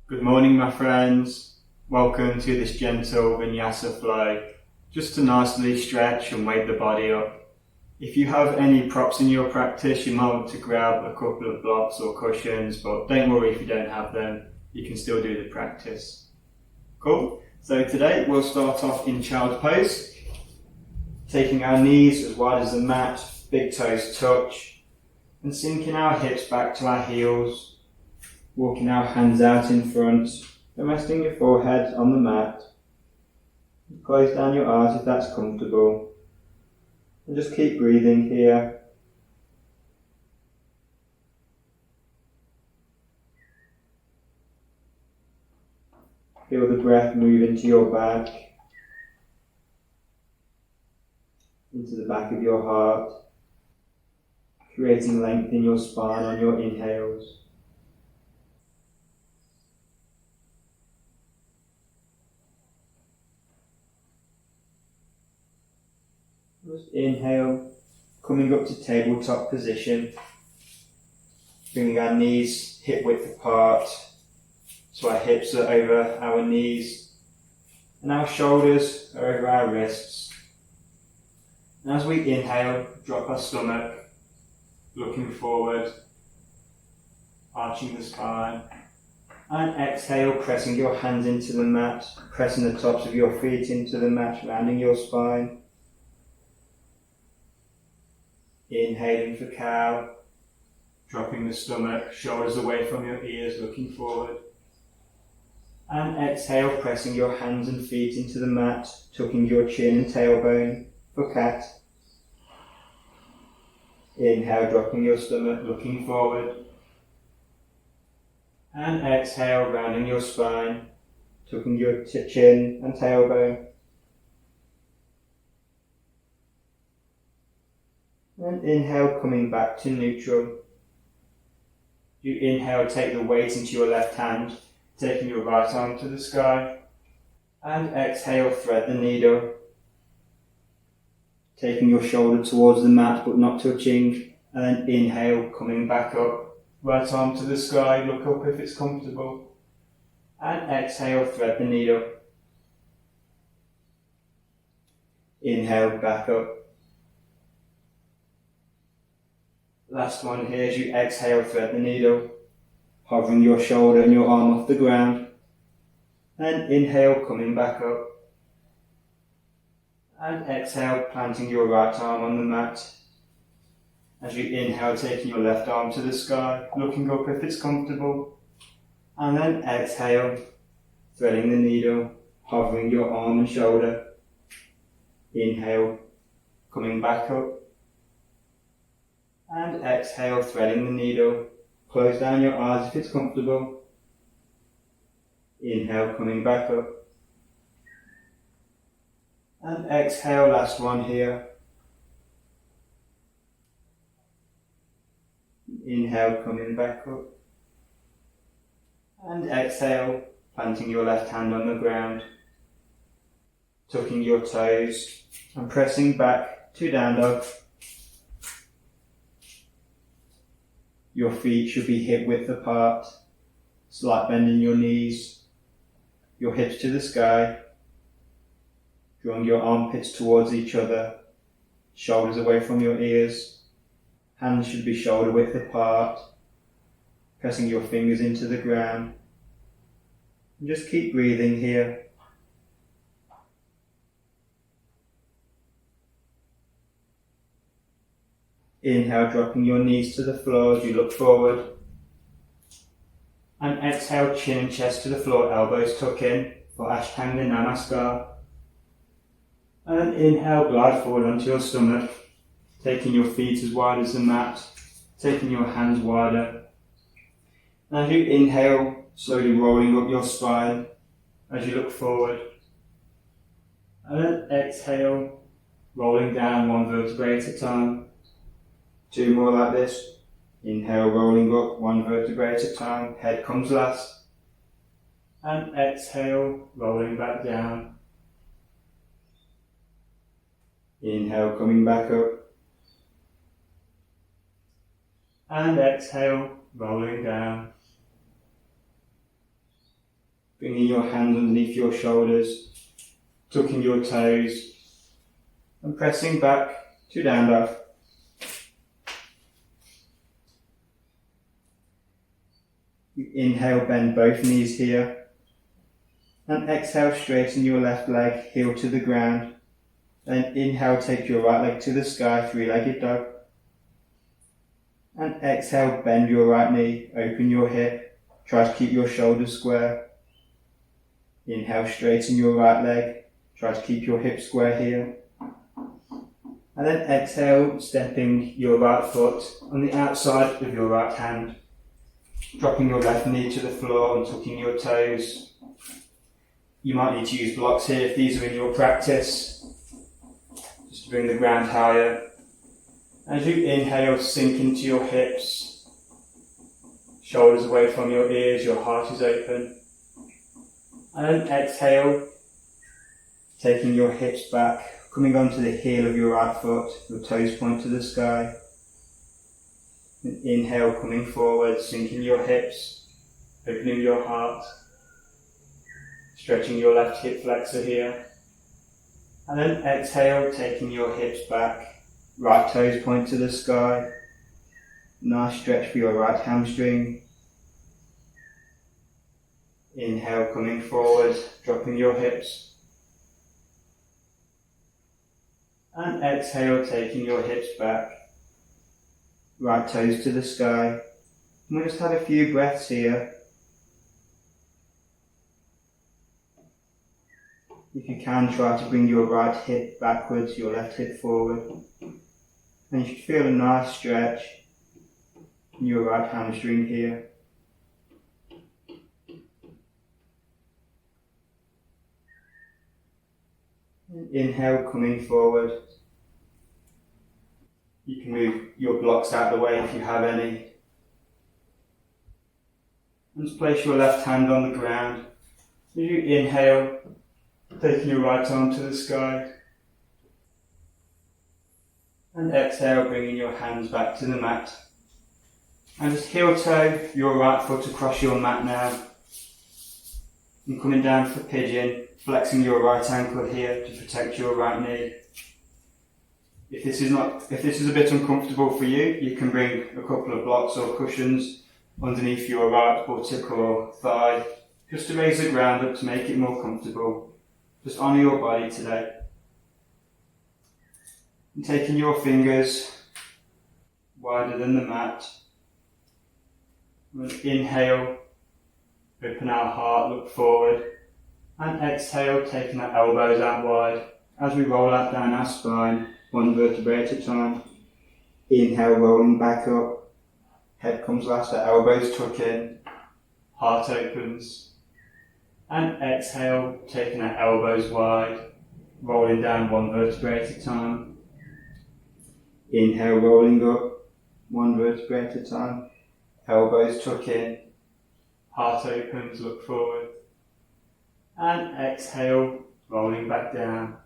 Good morning, my friends. Welcome to this gentle Vinyasa flow, just to nicely stretch and wake the body up. If you have any props in your practice, you might want to grab a couple of blocks or cushions, but don't worry if you don't have them, you can still do the practice. Cool? So today we'll start off in child pose, taking our knees as wide as the mat, big toes touch, and sinking our hips back to our heels. Walking our hands out in front and resting your forehead on the mat. Close down your eyes if that's comfortable. And just keep breathing here. Feel the breath move into your back, into the back of your heart, creating length in your spine on your inhales. Just inhale, coming up to tabletop position, bringing our knees hip width apart, so our hips are over our knees, and our shoulders are over our wrists. And as we inhale, drop our stomach, looking forward, arching the spine, and exhale, pressing your hands into the mat, pressing the tops of your feet into the mat, rounding your spine. Inhaling for cow, dropping the stomach, shoulders away from your ears, looking forward. And exhale, pressing your hands and feet into the mat, tucking your chin and tailbone for cat. Inhale, dropping your stomach, looking forward. And exhale, rounding your spine, tucking your chin and tailbone. And inhale, coming back to neutral. You inhale, take the weight into your left hand, taking your right arm to the sky. And exhale, thread the needle. Taking your shoulder towards the mat but not touching. And then inhale, coming back up. Right arm to the sky, look up if it's comfortable. And exhale, thread the needle. Inhale, back up. Last one here, as you exhale, thread the needle, hovering your shoulder and your arm off the ground. And inhale, coming back up. And exhale, planting your right arm on the mat. As you inhale, taking your left arm to the sky, looking up if it's comfortable. And then exhale, threading the needle, hovering your arm and shoulder. Inhale, coming back up. And exhale, threading the needle. Close down your eyes if it's comfortable. Inhale, coming back up. And exhale, last one here. Inhale, coming back up. And exhale, planting your left hand on the ground. Tucking your toes and pressing back to down dog. Your feet should be hip width apart, slight bend in your knees, your hips to the sky, drawing your armpits towards each other, shoulders away from your ears, hands should be shoulder width apart, pressing your fingers into the ground, and just keep breathing here. Inhale, dropping your knees to the floor as you look forward. And exhale, chin and chest to the floor, elbows tuck in for Ashtanga Namaskar. And inhale, glide forward onto your stomach, taking your feet as wide as the mat, taking your hands wider. And as you inhale, slowly rolling up your spine as you look forward. And then exhale, rolling down one vertebrae at a time. Two more like this. Inhale, rolling up one vertebrae at a time. Head comes last. And exhale, rolling back down. Inhale, coming back up. And exhale, rolling down. Bringing your hands underneath your shoulders, tucking your toes, and pressing back to down dog. You inhale, bend both knees here, and exhale, straighten your left leg, heel to the ground. Then inhale, take your right leg to the sky, three-legged dog. And exhale, bend your right knee, open your hip, try to keep your shoulders square. Inhale, straighten your right leg, try to keep your hip square here. And then exhale, stepping your right foot on the outside of your right hand. Dropping your left knee to the floor and tucking your toes. You might need to use blocks here if these are in your practice, just to bring the ground higher. As you inhale, sink into your hips, shoulders away from your ears, your heart is open. And then exhale, taking your hips back, coming onto the heel of your right foot, your toes point to the sky. And inhale, coming forward, sinking your hips, opening your heart, stretching your left hip flexor here. And then exhale, taking your hips back, right toes point to the sky. Nice stretch for your right hamstring. Inhale, coming forward, dropping your hips. And exhale, taking your hips back, right toes to the sky. And we'll just have a few breaths here. If you can, try to bring your right hip backwards, your left hip forward. And you should feel a nice stretch in your right hamstring here. And inhale, coming forward. You can move your blocks out of the way if you have any. And just place your left hand on the ground. As you inhale, taking your right arm to the sky. And exhale, bringing your hands back to the mat. And just heel toe your right foot across your mat now. And coming down for pigeon, flexing your right ankle here to protect your right knee. If this is a bit uncomfortable for you, you can bring a couple of blocks or cushions underneath your right buttock or thigh, just to raise the ground up to make it more comfortable. Just honour your body today. And taking your fingers wider than the mat. We'll inhale, open our heart, look forward. And exhale, taking our elbows out wide as we roll out down our spine, one vertebrae at a time. Inhale, rolling back up. Head comes last, our elbows tuck in. Heart opens. And exhale, taking our elbows wide, rolling down one vertebrae at a time. Inhale, rolling up, one vertebrae at a time. Elbows tuck in. Heart opens, look forward. And exhale, rolling back down.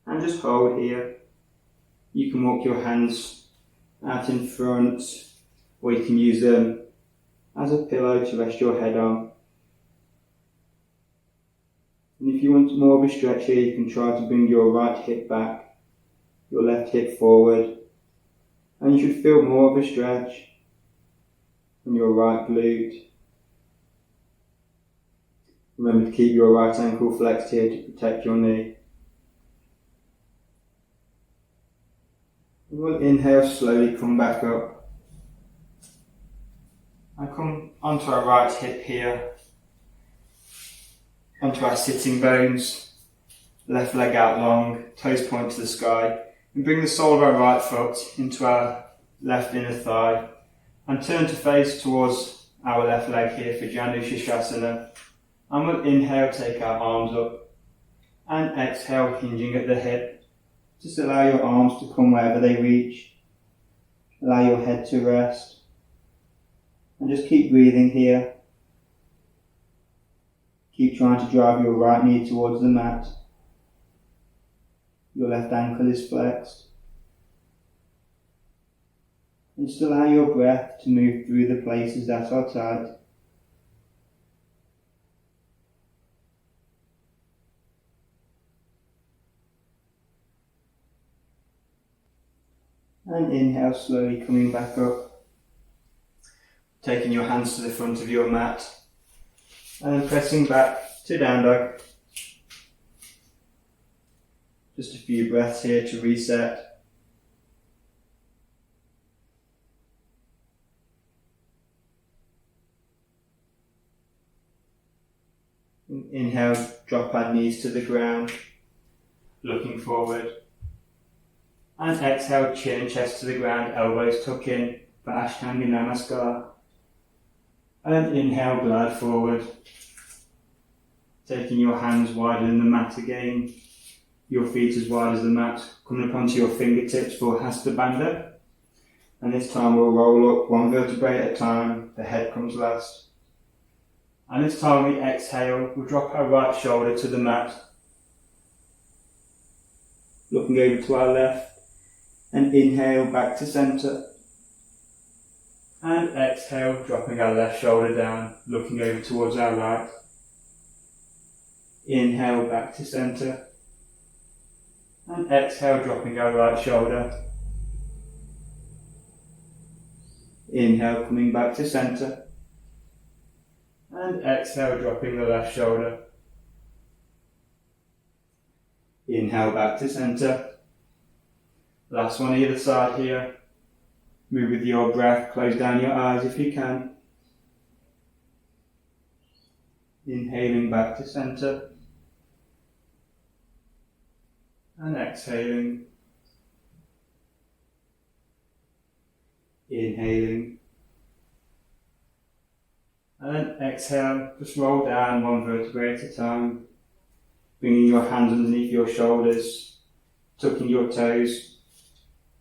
And just hold here. You can walk your hands out in front, or you can use them as a pillow to rest your head on. And if you want more of a stretch here, you can try to bring your right hip back, your left hip forward, and you should feel more of a stretch from your right glute. Remember to keep your right ankle flexed here to protect your knee. We'll inhale, slowly come back up. And come onto our right hip here, onto our sitting bones, left leg out long, toes point to the sky, and bring the sole of our right foot into our left inner thigh, and turn to face towards our left leg here for Janushirasana. And we'll inhale, take our arms up, and exhale, hinging at the hip. Just allow your arms to come wherever they reach. Allow your head to rest. And just keep breathing here. Keep trying to drive your right knee towards the mat. Your left ankle is flexed. And just allow your breath to move through the places that are tight. And inhale, slowly coming back up. Taking your hands to the front of your mat. And pressing back to down dog. Just a few breaths here to reset. Inhale, drop our knees to the ground, looking forward. And exhale, chin and chest to the ground, elbows tuck in for Ashtanga Namaskar. And inhale, glide forward. Taking your hands wider than the mat again. Your feet as wide as the mat. Coming up onto your fingertips for Hasta Bandha. And this time we'll roll up one vertebrae at a time. The head comes last. And this time we exhale, we'll drop our right shoulder to the mat. Looking over to our left. And inhale back to centre. And exhale, dropping our left shoulder down, looking over towards our right. Inhale back to centre. And exhale, dropping our right shoulder. Inhale, coming back to centre. And exhale, dropping the left shoulder. Inhale, back to centre. Last one either side here. Move with your breath, close down your eyes if you can. Inhaling back to centre. And exhaling. Inhaling. And exhale, just roll down one vertebrae at a time. Bringing your hands underneath your shoulders, tucking your toes.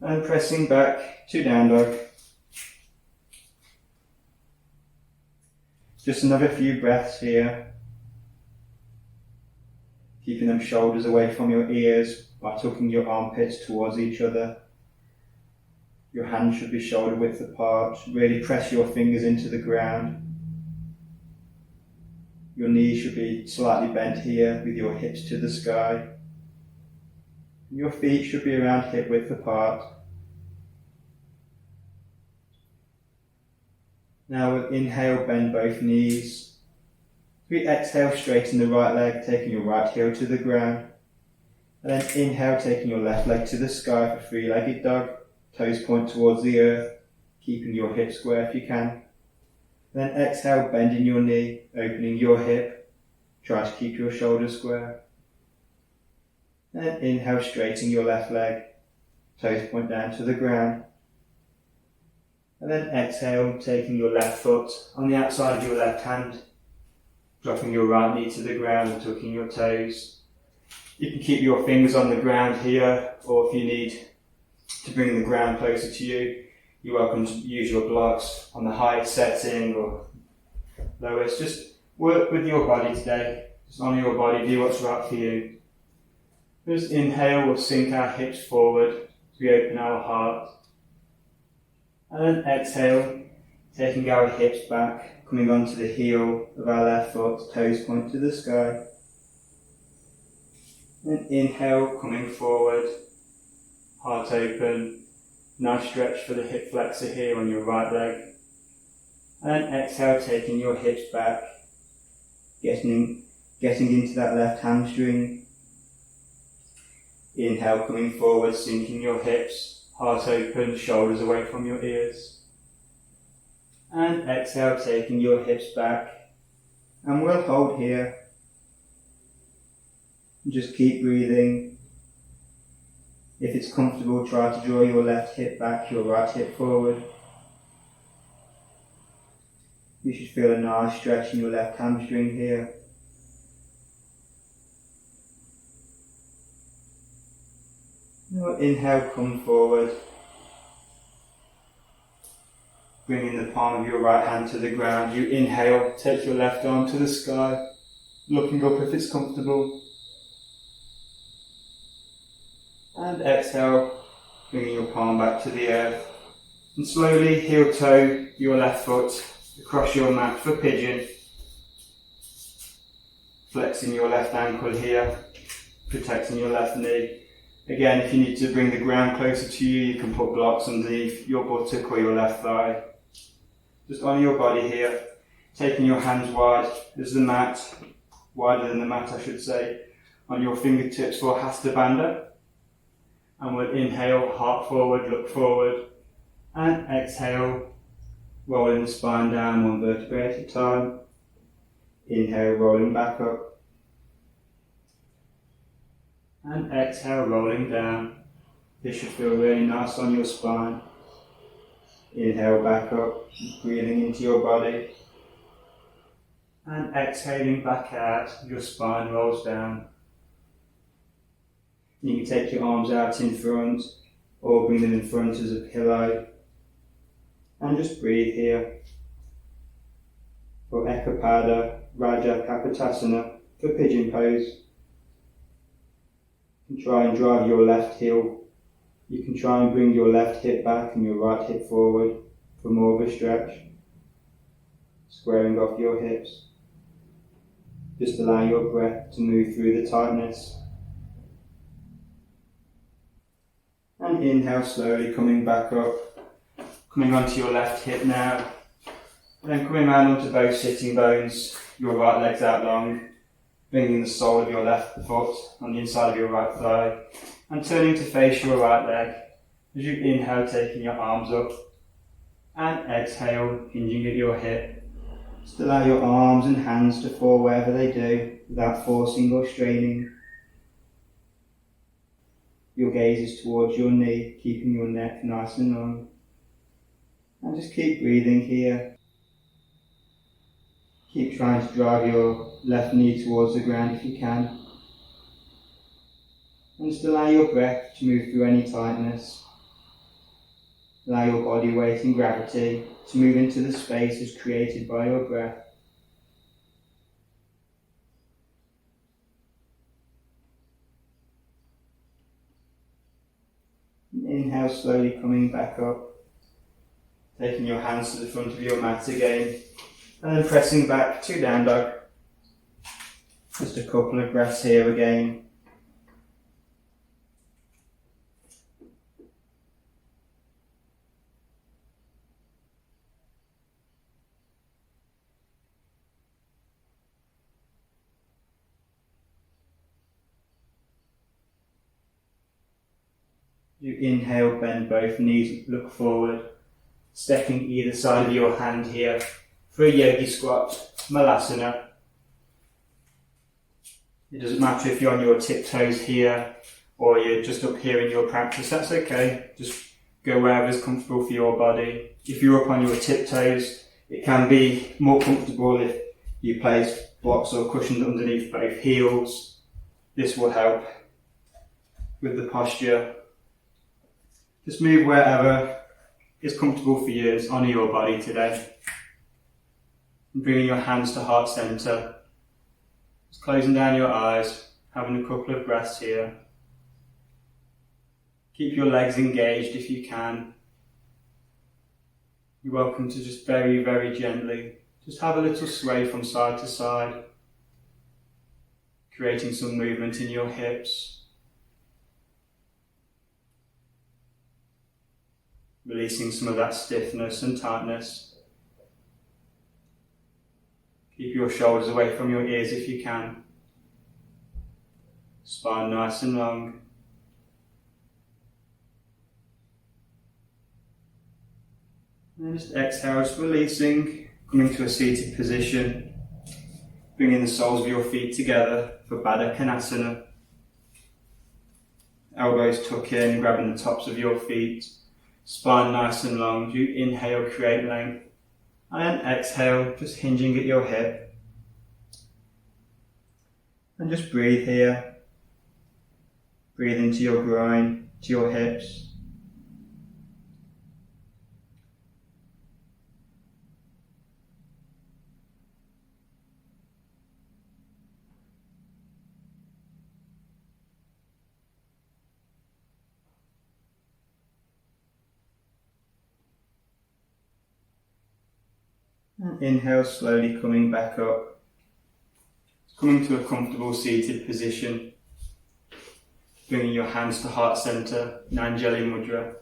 And pressing back to down dog. Just another few breaths here. Keeping them shoulders away from your ears by tucking your armpits towards each other. Your hands should be shoulder width apart. Really press your fingers into the ground. Your knees should be slightly bent here with your hips to the sky. Your feet should be around hip width apart. Now we'll inhale, bend both knees. We exhale, straighten the right leg, taking your right heel to the ground. And then inhale, taking your left leg to the sky for three-legged dog. Toes point towards the earth, keeping your hips square if you can. Then exhale, bending your knee, opening your hip. Try to keep your shoulders square. Then inhale, straightening your left leg. Toes point down to the ground. And then exhale, taking your left foot on the outside of your left hand. Dropping your right knee to the ground and tucking your toes. You can keep your fingers on the ground here, or if you need to bring the ground closer to you, you're welcome to use your blocks on the highest setting or lowest. Just work with your body today. Just honour your body, do what's right for you. Just inhale, we'll sink our hips forward as we open our heart. And then exhale, taking our hips back, coming onto the heel of our left foot, toes point to the sky. And inhale, coming forward, heart open. Nice stretch for the hip flexor here on your right leg. And exhale, taking your hips back, getting into that left hamstring. Inhale, coming forward, sinking your hips, heart open, shoulders away from your ears. And exhale, taking your hips back. And we'll hold here. Just keep breathing. If it's comfortable, try to draw your left hip back, your right hip forward. You should feel a nice stretch in your left hamstring here. Now inhale, come forward. Bringing the palm of your right hand to the ground. You inhale, take your left arm to the sky, looking up if it's comfortable. And exhale, bringing your palm back to the earth. And slowly heel toe your left foot across your mat for pigeon. Flexing your left ankle here, protecting your left knee. Again, if you need to bring the ground closer to you, you can put blocks underneath your buttock or your left thigh. Just on your body here, taking your hands wide as the mat, wider than the mat I should say, on your fingertips for Hasta Bandha. And we'll inhale, heart forward, look forward, and exhale, rolling the spine down one vertebrae at a time. Inhale, rolling back up. And exhale, rolling down. This should feel really nice on your spine. Inhale, back up, breathing into your body. And exhaling back out, your spine rolls down. You can take your arms out in front, or bring them in front as a pillow. And just breathe here. For Ekapada, Raja Kapotasana, for pigeon pose. You can try and drive your left heel. You can try and bring your left hip back and your right hip forward for more of a stretch. Squaring off your hips. Just allow your breath to move through the tightness. And inhale slowly, coming back up. Coming onto your left hip now. Then coming round onto both sitting bones, your right leg's out long. Bringing the sole of your left foot on the inside of your right thigh. And turning to face your right leg. As you inhale, taking your arms up. And exhale, hinging at your hip. Just allow your arms and hands to fall wherever they do, without forcing or straining. Your gaze is towards your knee, keeping your neck nice and long. And just keep breathing here. Keep trying to drive your left knee towards the ground if you can. And just allow your breath to move through any tightness. Allow your body weight and gravity to move into the spaces created by your breath. Inhale, slowly coming back up. Taking your hands to the front of your mat again. And then pressing back to down dog. Just a couple of breaths here again. You inhale, bend both knees, look forward, stepping either side of your hand here for a yogi squat, malasana. It doesn't matter if you're on your tiptoes here or you're just up here in your practice, that's okay. Just go wherever is comfortable for your body. If you're up on your tiptoes, it can be more comfortable if you place blocks or cushions underneath both heels. This will help with the posture. Just move wherever is comfortable for you. Just honour your body today. And bringing your hands to heart centre. Just closing down your eyes, having a couple of breaths here. Keep your legs engaged if you can. You're welcome to just very, very gently, just have a little sway from side to side, creating some movement in your hips. Releasing some of that stiffness and tightness. Keep your shoulders away from your ears if you can. Spine nice and long. And just exhale, just releasing, coming to a seated position. Bringing the soles of your feet together for Baddha Konasana. Elbows tuck in, grabbing the tops of your feet. Spine nice and long. You inhale, create length. And then exhale, just hinging at your hip. And just breathe here. Breathe into your groin, to your hips. And inhale, slowly coming back up. Coming to a comfortable seated position. bringing your hands to heart center, Nanjali Mudra,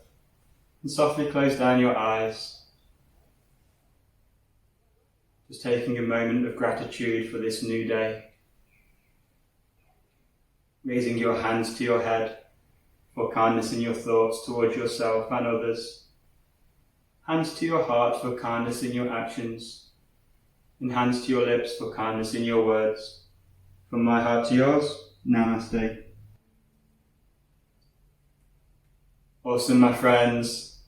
and softly close down your eyes. Just taking a moment of gratitude for this new day. Raising your hands to your head for kindness in your thoughts towards yourself and others. Hands to your heart for kindness in your actions. And hands to your lips for kindness in your words. From my heart to yours, Namaste. Awesome, my friends.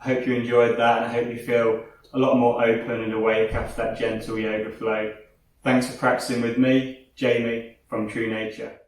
I hope you enjoyed that, and I hope you feel a lot more open and awake after that gentle yoga flow. Thanks for practicing with me, Jamie from True Nature.